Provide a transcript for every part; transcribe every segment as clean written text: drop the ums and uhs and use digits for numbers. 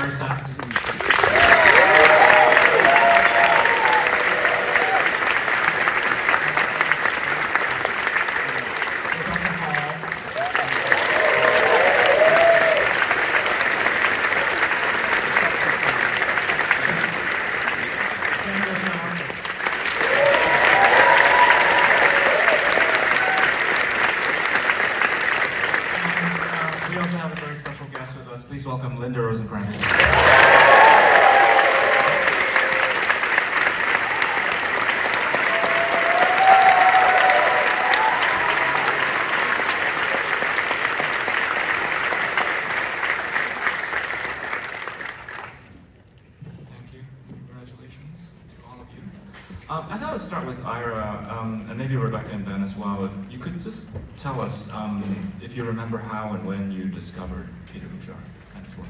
Ira Sachs. We also have a very special guest with us. Please welcome Linda Rosenkrantz. Thank you. Congratulations to all of you. I thought I'd start with Ira, and maybe Rebecca and Ben as well. If you could just tell us if you remember how and when you discovered Peter Hujar and his work.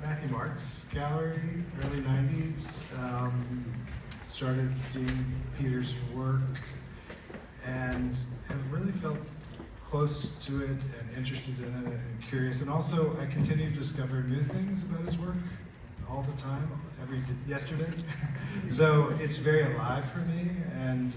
Matthew Marks Gallery, early 90s. Started seeing Peter's work and have really felt close to it and interested in it and curious. And also, I continue to discover new things about his work all the time, yesterday. So it's very alive for me. And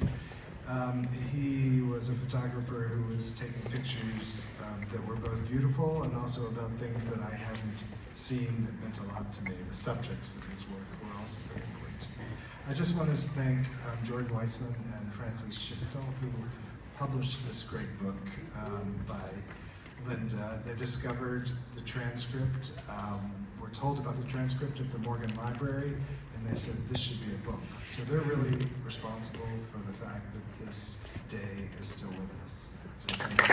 he was a photographer who was taking pictures that were both beautiful and also about things that I hadn't seen that meant a lot to me. The subjects of his work were also very important to me. I just want to thank Jordan Weissman and Francis Schiptal, who published this great book by Linda. They discovered the transcript, were told about the transcript at the Morgan Library, and they said this should be a book. So they're really responsible for the fact that this day is still with us. So thank you.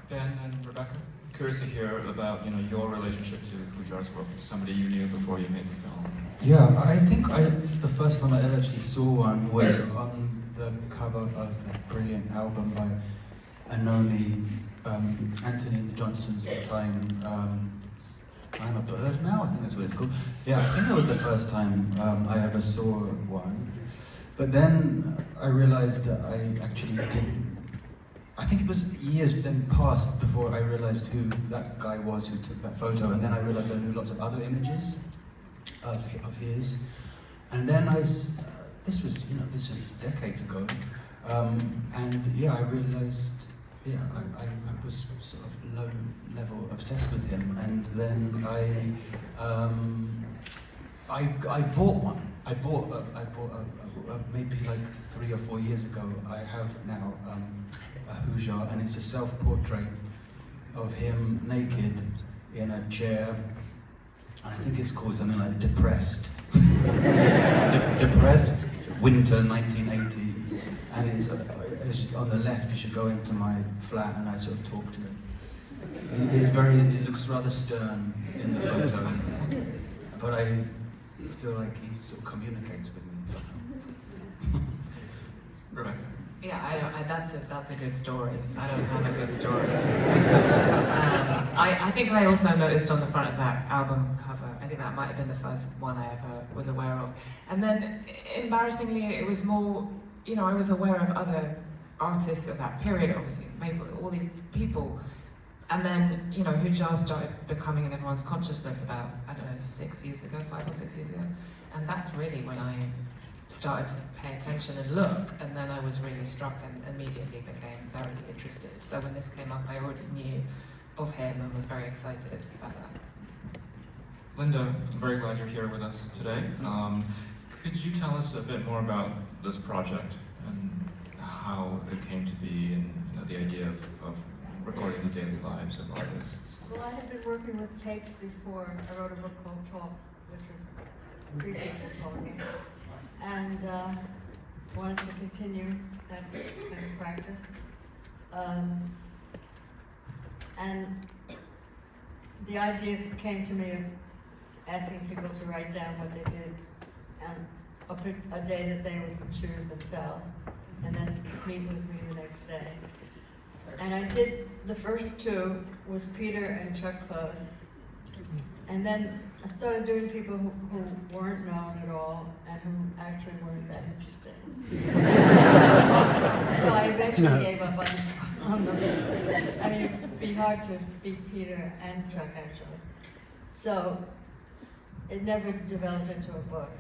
Ben and Rebecca, curious to hear about your relationship to Hujar's work, somebody you knew before you made the film. Yeah, I think the first time I ever actually saw one was on the cover of that brilliant album by Anoni, Anthony and the Johnsons at the time. I'm a Bird Now, I think that's what it's called. Yeah, I think that was the first time I ever saw one. But then I realized that I actually didn't. I think it was years then passed before I realized who that guy was who took that photo, and then I realized I knew lots of other images of his. And then this was decades ago, and yeah, I realized, yeah, I was sort of low level obsessed with him, and then I bought one. I bought maybe like 3 or 4 years ago. I have now a Hujar, and it's a self-portrait of him naked in a chair, and I think it's called something like Depressed. Depressed, winter 1980, and it's on the left. You should go into my flat and I sort of talk to him. He looks rather stern in the photo, but I feel like he sort of communicates with me somehow. Rebecca. Yeah, that's a good story. I don't have a good story. I think I also noticed on the front of that album cover, I think that might have been the first one I ever was aware of. And then, embarrassingly, it was more, I was aware of other artists of that period, obviously, maybe all these people. And then, Hujar started becoming in everyone's consciousness about, 5 or 6 years ago. And that's really when I started to pay attention and look, and then I was really struck and immediately became very interested. So when this came up, I already knew of him and was very excited about that. Linda, I'm very glad you're here with us today. Could you tell us a bit more about this project and how it came to be, and the idea of recording the daily lives of artists? Well, I had been working with tapes before. I wrote a book called Talk, which was 3 people talking, and wanted to continue that kind of practice. And the idea came to me of asking people to write down what they did, and a day that they would choose themselves, and then meet with me the next day. And I did, the first 2 was Peter and Chuck Close, And then I started doing people who weren't known at all and who actually weren't that interesting. So I eventually gave up on them. I mean, it'd be hard to beat Peter and Chuck, actually. So it never developed into a book.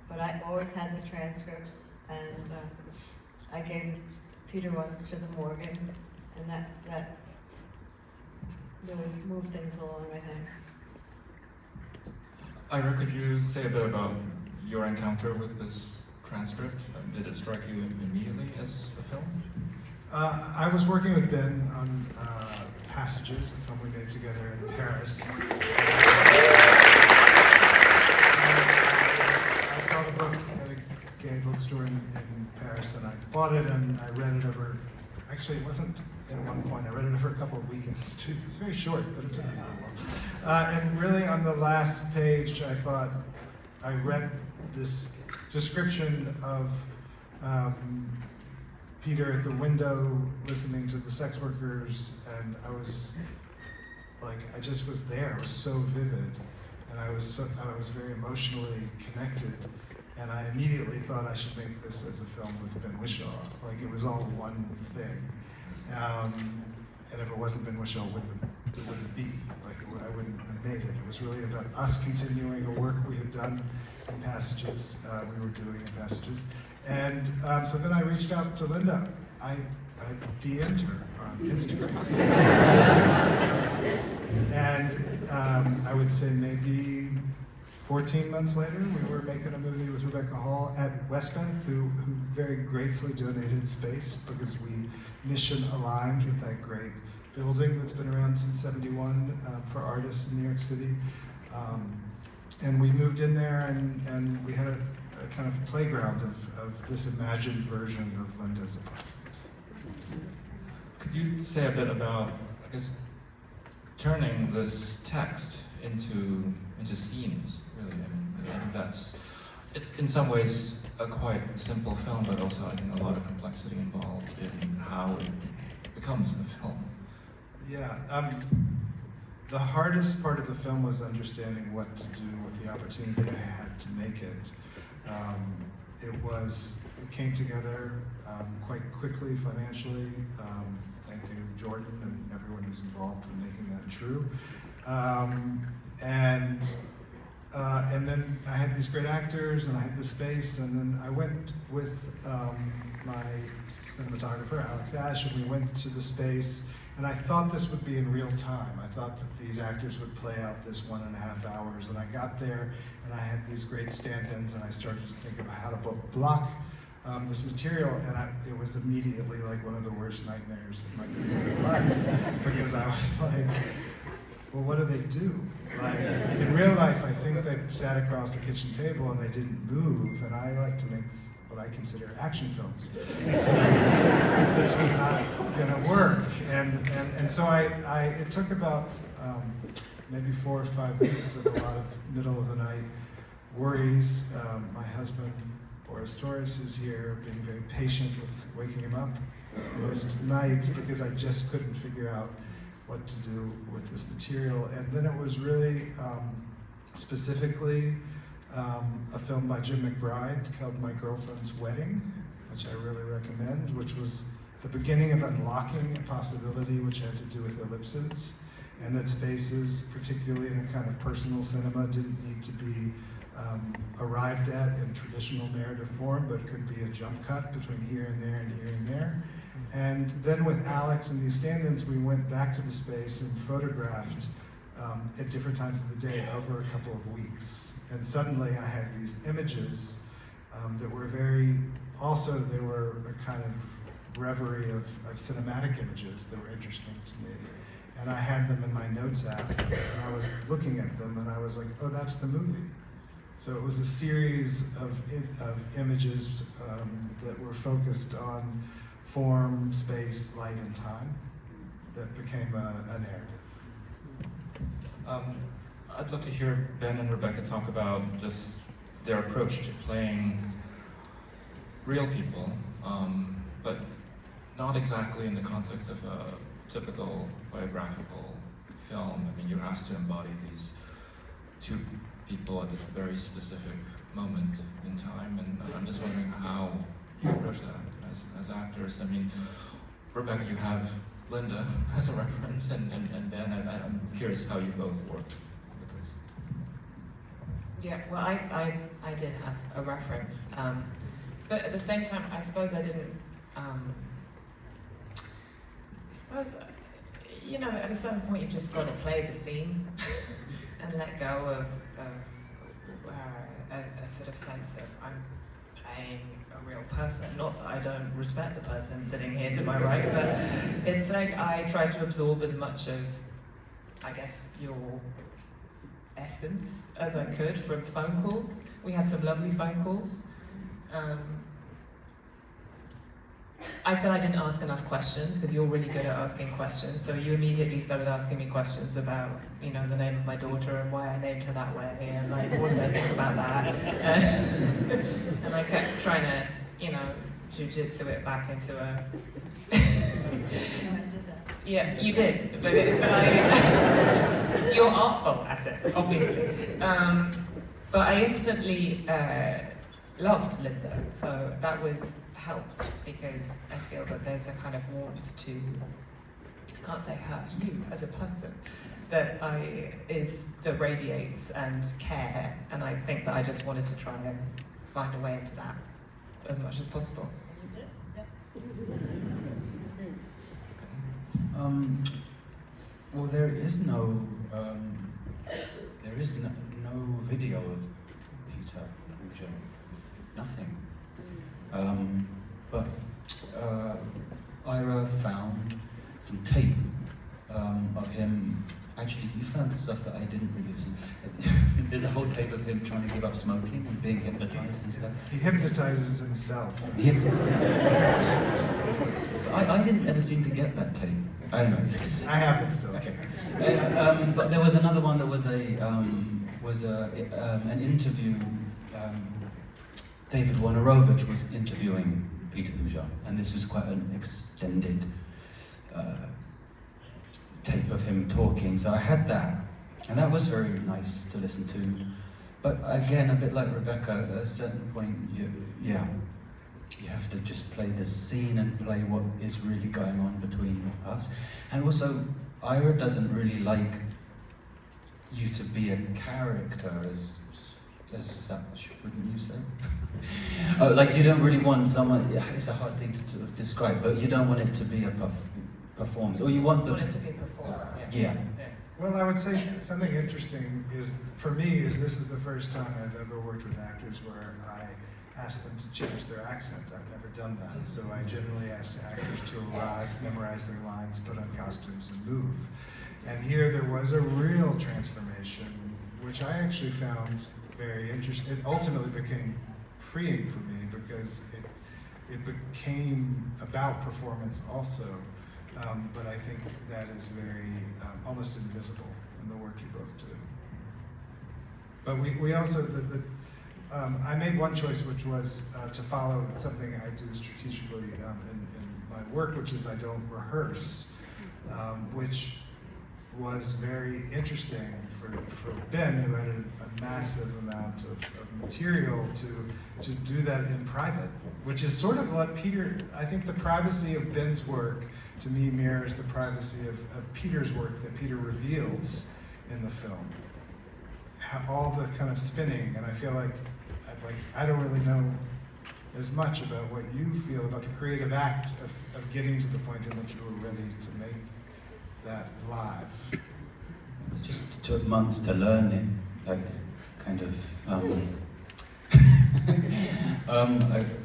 But I always had the transcripts, and I gave Peter one to the Morgan, and that really moved things along, I think. Ira, could you say a bit about your encounter with this transcript? Did it strike you immediately as a film? I was working with Ben on Passages, a film we made together in Paris. I saw the book at a gay bookstore in Paris, and I bought it and I read it over. Actually, it wasn't at one point. I read it over a couple of weekends too. It's very short, but it took me a little while. And really, on the last page, I thought I read this description of Peter at the window listening to the sex workers, and I was like, I just was there. It was so vivid, and I was very emotionally connected, and I immediately thought I should make this as a film with Ben Whishaw. Like, it was all one thing. And if it wasn't Ben Whishaw, it wouldn't be. Like, I wouldn't have made it. It was really about us continuing a work we had done in Passages, we were doing in Passages. And so then I reached out to Linda. I DM'd her on Instagram. And I would say maybe 14 months later, we were making a movie with Rebecca Hall at Westbank, who very gratefully donated space because we mission aligned with that great building that's been around since '71 for artists in New York City. And we moved in there, and we had a kind of playground of this imagined version of Linda's apartment. Could you say a bit about, I guess, turning this text into scenes, really? I mean, I think that's, in some ways, a quite simple film, but also I think a lot of complexity involved in how it becomes a film. Yeah, the hardest part of the film was understanding what to do with the opportunity I had to make it. It came together quite quickly financially. Thank you, Jordan, and everyone who's involved in making that true. And then I had these great actors, and I had the space, and then I went with my cinematographer, Alex Ash, and we went to the space, and I thought this would be in real time. I thought that these actors would play out this 1.5 hours, and I got there, and I had these great stand-ins, and I started to think about how to block this material, and it was immediately like one of the worst nightmares of my life, because I was like, well, what do they do? Like, in real life, I think they sat across the kitchen table and they didn't move, and I like to make what I consider action films. So this was not gonna work. And so it took about maybe 4 or 5 weeks of a lot of middle of the night worries. My husband, Boris Torres, is here being very patient with waking him up most nights because I just couldn't figure out what to do with this material. And then it was really specifically a film by Jim McBride called My Girlfriend's Wedding, which I really recommend, which was the beginning of unlocking a possibility which had to do with ellipses, and that spaces, particularly in a kind of personal cinema, didn't need to be arrived at in traditional narrative form, but could be a jump cut between here and there and here and there. And then with Alex and these stand-ins, we went back to the space and photographed at different times of the day over a couple of weeks. And suddenly I had these images that were they were a kind of reverie of cinematic images that were interesting to me. And I had them in my notes app, and I was looking at them, and I was like, oh, that's the movie. So it was a series of images that were focused on form, space, light, and time that became a narrative. I'd love to hear Ben and Rebecca talk about just their approach to playing real people, but not exactly in the context of a typical biographical film. I mean, you're asked to embody these two people at this very specific moment in time, and I'm just wondering how you approach that as actors. I mean, Rebecca, you have Linda as a reference, and Ben, I'm curious how you both work with this. Yeah, well, I did have a reference, but at the same time, I suppose I didn't. I suppose, you know, at a certain point, you've just got to play the scene and let go of a sort of sense of I'm playing a real person. Not that I don't respect the person sitting here to my right, but it's like I tried to absorb as much of, I guess, your essence as I could from phone calls. We had some lovely phone calls. I feel I didn't ask enough questions because you're really good at asking questions. So you immediately started asking me questions about, you know, the name of my daughter and why I named her that way, and like, what did I think about that? And I kept trying to, you know, jujitsu it back into a. Yeah, you did, but you're artful at it, obviously. But I instantly loved Linda, so that was helped because I feel that there's a kind of warmth to, I can't say her, you as a person, that radiates and care, and I think that I just wanted to try and find a way into that as much as possible. Well, there is no video of Peter Hujar, nothing. But Ira found some tape of him. Actually, you found stuff that I didn't really listen. There's a whole tape of him trying to give up smoking and being hypnotized and stuff. He hypnotizes himself. I didn't ever seem to get that tape. I don't know. I have it still. Okay. But there was another one that was an interview. David Wojnarowicz was interviewing Peter Hujar, and this was quite an extended tape of him talking. So I had that, and that was very nice to listen to. But again, a bit like Rebecca, at a certain point, you have to just play the scene and play what is really going on between us. And also, Ira doesn't really like you to be a character as such, wouldn't you say? Like you don't really want someone, it's a hard thing to describe, but you don't want it to be a performance, or you want it to be performed, yeah. Well, I would say something interesting is, for me, this is the first time I've ever worked with actors where I ask them to change their accent. I've never done that. So I generally ask actors to arrive, memorize their lines, put on costumes, and move. And here there was a real transformation, which I actually found very interesting. It ultimately became freeing for me because it became about performance also. But I think that is very almost invisible in the work you both do. But we also, I made one choice, which was to follow something I do strategically in my work, which is I don't rehearse, which was very interesting for Ben, who had a massive amount of material to do that in private, which is sort of what Peter, I think the privacy of Ben's work to me mirrors the privacy of Peter's work that Peter reveals in the film. All the kind of spinning, and I feel like I don't really know as much about what you feel about the creative act of getting to the point in which you were ready to make that live. It just took months to learn it, like kind of.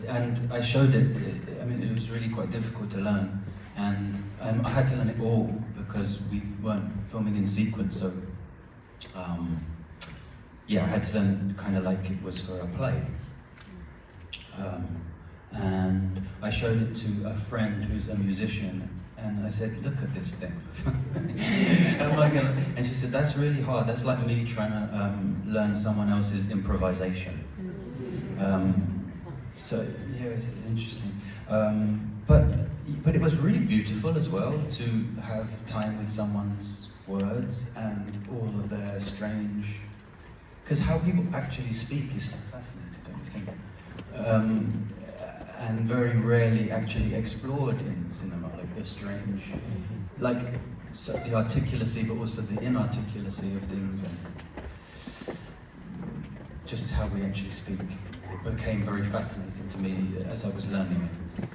And I showed it. I mean, it was really quite difficult to learn, and I had to learn it all because we weren't filming in sequence. So, yeah, I had to learn kind of like it was for a play. And I showed it to a friend who's a musician, and I said, "Look at this thing." How am I gonna? And she said, "That's really hard. That's like me trying to learn someone else's improvisation." So yeah, it's interesting. But it was really beautiful as well to have time with someone's words and all of their strange, because how people actually speak is so fascinating, don't you think? And very rarely actually explored in cinema, like the strange, like so the articulacy, but also the inarticulacy of things, and just how we actually speak. It became very fascinating to me as I was learning it.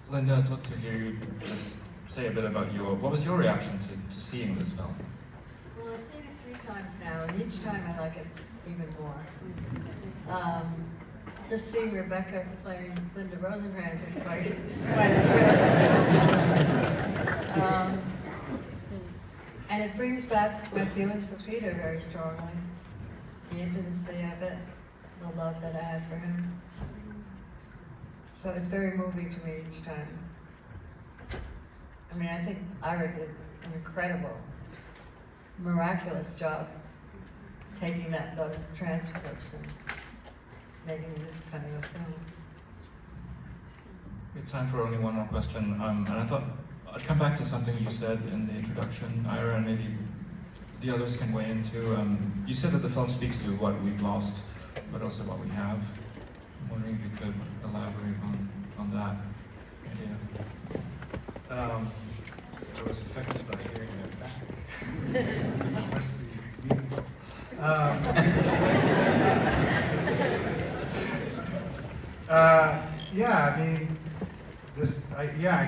Linda, I'd love to hear you just say a bit about what was your reaction to seeing this film? Well, I've seen it 3 times now, and each time I like it even more. Just seeing Rebecca playing Linda Rosenkrantz is quite a thrill. And it brings back my feelings for Peter very strongly. The intimacy of it, the love that I have for him. So it's very moving to me each time. I mean, I think Ira did an incredible, miraculous job taking those transcripts and making this kind of a film. We have time for only one more question, and I thought I'd come back to something you said in the introduction, Ira, and maybe the others can weigh in too. You said that the film speaks to what we've lost, but also what we have. I'm wondering if you could elaborate on that idea. I was affected by hearing that back. So that must be meaningful. Yeah, I mean, I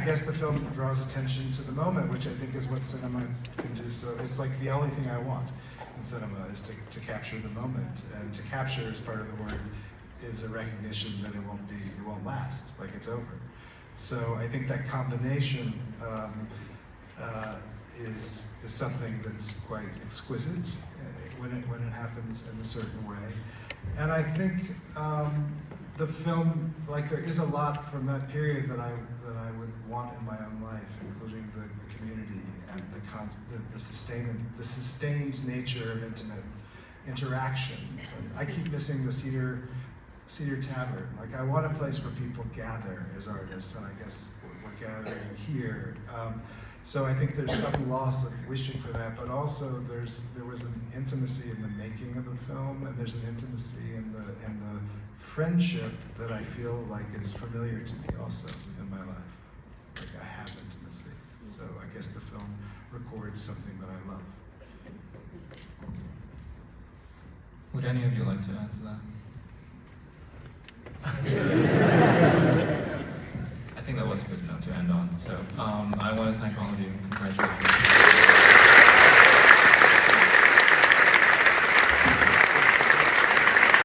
guess the film draws attention to the moment, which I think is what cinema can do. So it's like the only thing I want in cinema is to capture the moment, and to capture as part of the word is a recognition that it won't last, like it's over. So I think that combination is something that's quite exquisite when it happens in a certain way. And I think the film, like there is a lot from that period that I would want in my own life, including the community and the sustained nature of intimate interactions. And I keep missing the Cedar Tavern. Like I want a place where people gather as artists, and I guess we're gathering here. So I think there's some loss of wishing for that, but also there was an intimacy in the making of the film, and there's an intimacy in the friendship that I feel like is familiar to me also in my life. Like I have intimacy. So I guess the film records something that I love. Would any of you like to add to that? I think that was a good note to end on. So I want to thank all of you. Congratulations.